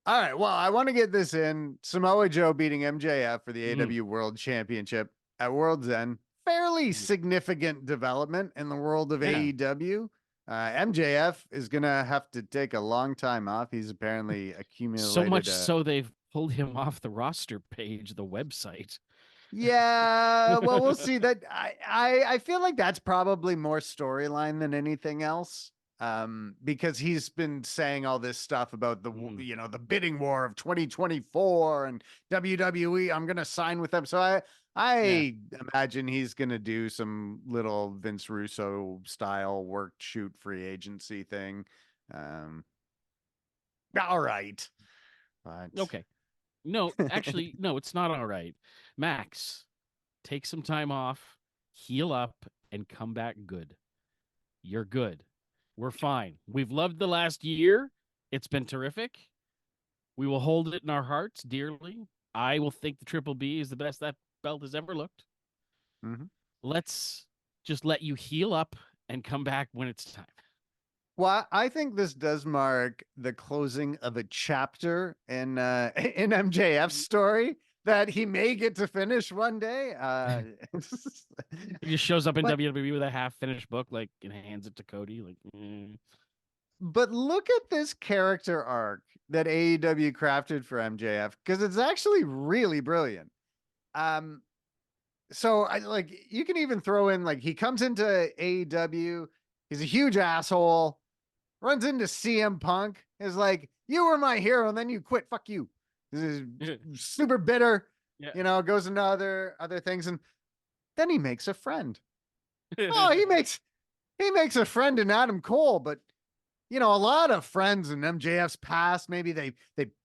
All right. Well, I want to get this in. Samoa Joe beating MJF for the Mm, AEW World Championship at World's End. Fairly mm. significant development in the world of Yeah. AEW. MJF is going to have to take a long time off. He's apparently So much accumulated a. so they've pulled him off the roster page, the website. Yeah, well, we'll see that. I feel like that's probably more storyline than anything else. Because he's been saying all this stuff about Mm, the bidding war of 2024 and WWE. I'm gonna sign with them, so yeah. I imagine he's gonna do some little Vince Russo style work shoot free agency thing. Um, all right, but Okay. No, actually, no, it's not all right. Max, take some time off, heal up, and come back good. You're good. We're fine. We've loved the last year. It's been terrific. We will hold it in our hearts dearly. I will think the Triple B is the best that belt has ever looked. mhm. Let's just let you heal up and come back when it's time. Well, I think this does mark the closing of a chapter in in MJF's story that he may get to finish one day. He just shows up in but WWE with a half finished book, like, and hands it to Cody. Like, but look at this character arc that AEW crafted for MJF because it's actually really brilliant. Um, so I like you can even throw in like he comes into AEW, he's a huge asshole, runs into CM Punk, is like, "You were my hero, and then you quit. Fuck you." This is super bitter, yeah. goes into other things, and then he makes a friend. Oh, he makes a friend in Adam Cole, but a lot of friends in MJF's past, maybe they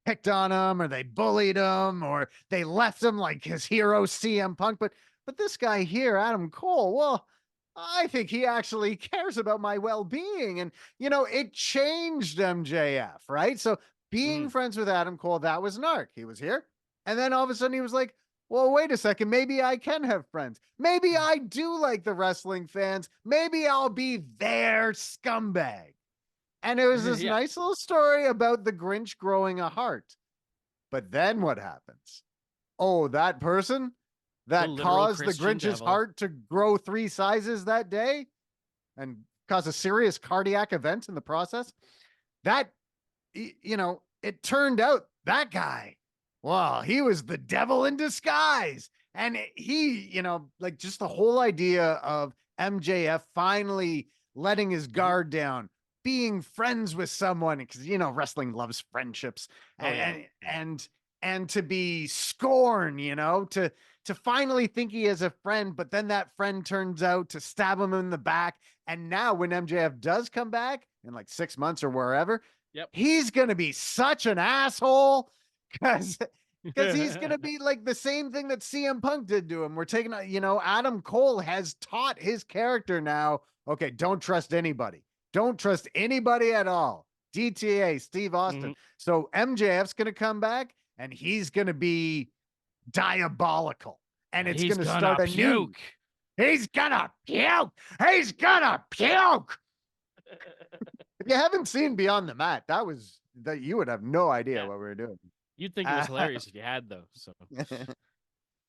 picked on him or they bullied him or they left him like his hero CM Punk, but this guy here, Adam Cole, well, I think he actually cares about my well-being. And it changed MJF, right? So being Mm. friends with Adam Cole, that was an arc. He was here. And then all of a sudden he was like, well, wait a second. Maybe I can have friends. Maybe I do like the wrestling fans. Maybe I'll be their scumbag. And it was this Yeah. nice little story about the Grinch growing a heart. But then what happens? Oh, that person The that literal caused the Christian Grinch's devil. heart to grow 3 sizes that day and cause a serious cardiac event in the process. That, it turned out that guy, well, he was the devil in disguise. And he, like just the whole idea of MJF finally letting his Mhm. guard down, being friends with someone, because wrestling loves friendships, Oh yeah. and to be scorned, to finally think he has a friend, but then that friend turns out to stab him in the back. And now when MJF does come back in like 6 months or wherever, Yep. he's gonna be such an asshole because he's gonna be like the same thing that CM Punk did to him. We're taking, Adam Cole has taught his character now. Okay, don't trust anybody. Don't trust anybody at all. DTA, Steve Austin. Mhm. So MJF's gonna come back and he's gonna be diabolical, and it's He's gonna start gonna a new. puke. He's gonna puke. He's gonna puke. If you haven't seen Beyond the Mat, that you would have no idea Yeah. what we were doing. You'd think it was Uh, hilarious if you had though. So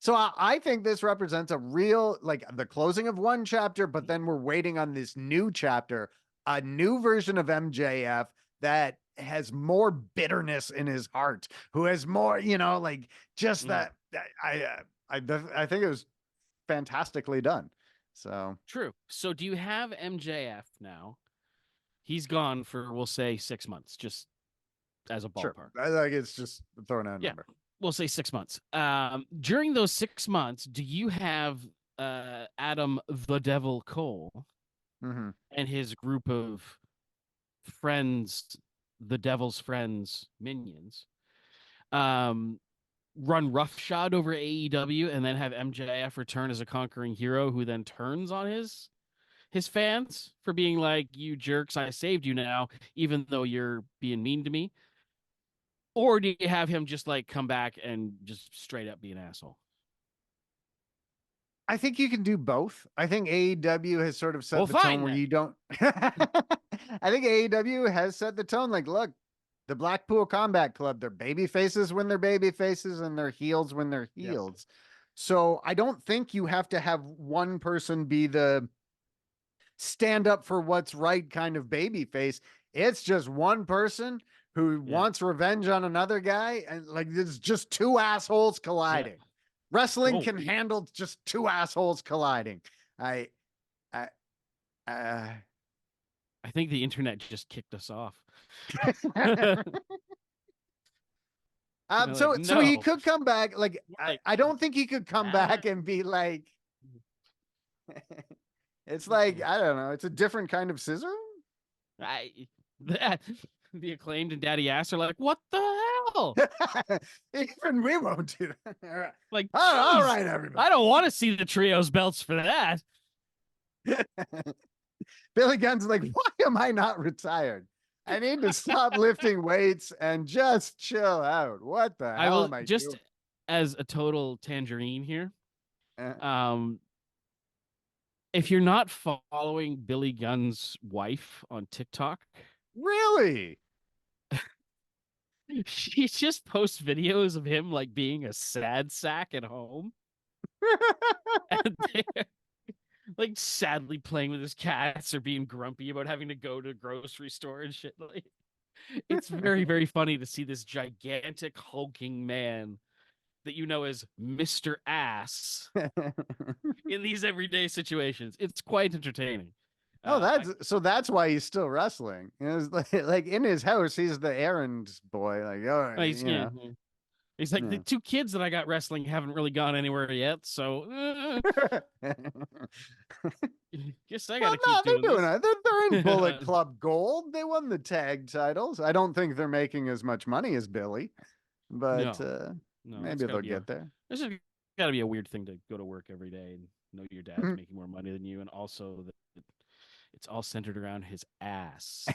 so I think this represents a real like the closing of one chapter, but then we're waiting on this new chapter, a new version of MJF that has more bitterness in his heart, who has more, like just mm, that. I think it was fantastically done. So true. So do you have MJF now? He's gone for we'll say 6 months, just as a sure, ballpark. I like it's just throwing out a Yeah, number. we'll say 6 months. During those 6 months, do you have Adam the Devil Cole Mm-hmm. and his group of friends, the Devil's friends, minions, um, run roughshod over AEW and then have MJF return as a conquering hero who then turns on his fans for being like, you jerks, I saved you now, even though you're being mean to me? Or do you have him just like come back and just straight up be an asshole? I think you can do both. I think AEW has sort of set Well, the tone fine where then. you don't. I think AEW has set the tone like, look, The Blackpool Combat Club, they're baby faces when they're baby faces and they're heels when they're Yep. heels. So I don't think you have to have one person be the stand up for what's right kind of baby face. It's just one person who wants revenge on another guy, and like it's just two assholes colliding. Yeah. Wrestling can handle just two assholes colliding. I I think the internet just kicked us off. So like, so he no. could come back. Like I don't think he could come back and be like it's like, I don't know, it's a different kind of scissor. The Acclaimed and Daddy Ass are like, what the hell? Even we won't do that. Like, all right, everybody. I don't want to see the trios belts for that. Billy Gunn's like, why am I not retired? I need to stop lifting weights and just chill out. What the hell am I just doing? As a total tangerine here. If you're not following Billy Gunn's wife on TikTok, really? She just posts videos of him like being a sad sack at home. And they're like sadly playing with his cats or being grumpy about having to go to the grocery store and shit. Like, it's very, very funny to see this gigantic hulking man that you know as Mr. Ass in these everyday situations. It's quite entertaining. Oh, that's why he's still wrestling. Like in his house, he's the errand boy. Like, oh, he's like, the two kids that I got wrestling haven't really gone anywhere yet, so guess I gotta keep doing it. They're in Bullet Club Gold. They won the tag titles. I don't think they're making as much money as Billy, but no, maybe they'll get there. This has got to be a weird thing to go to work every day and know your dad's making more money than you, and also that it's all centered around his ass.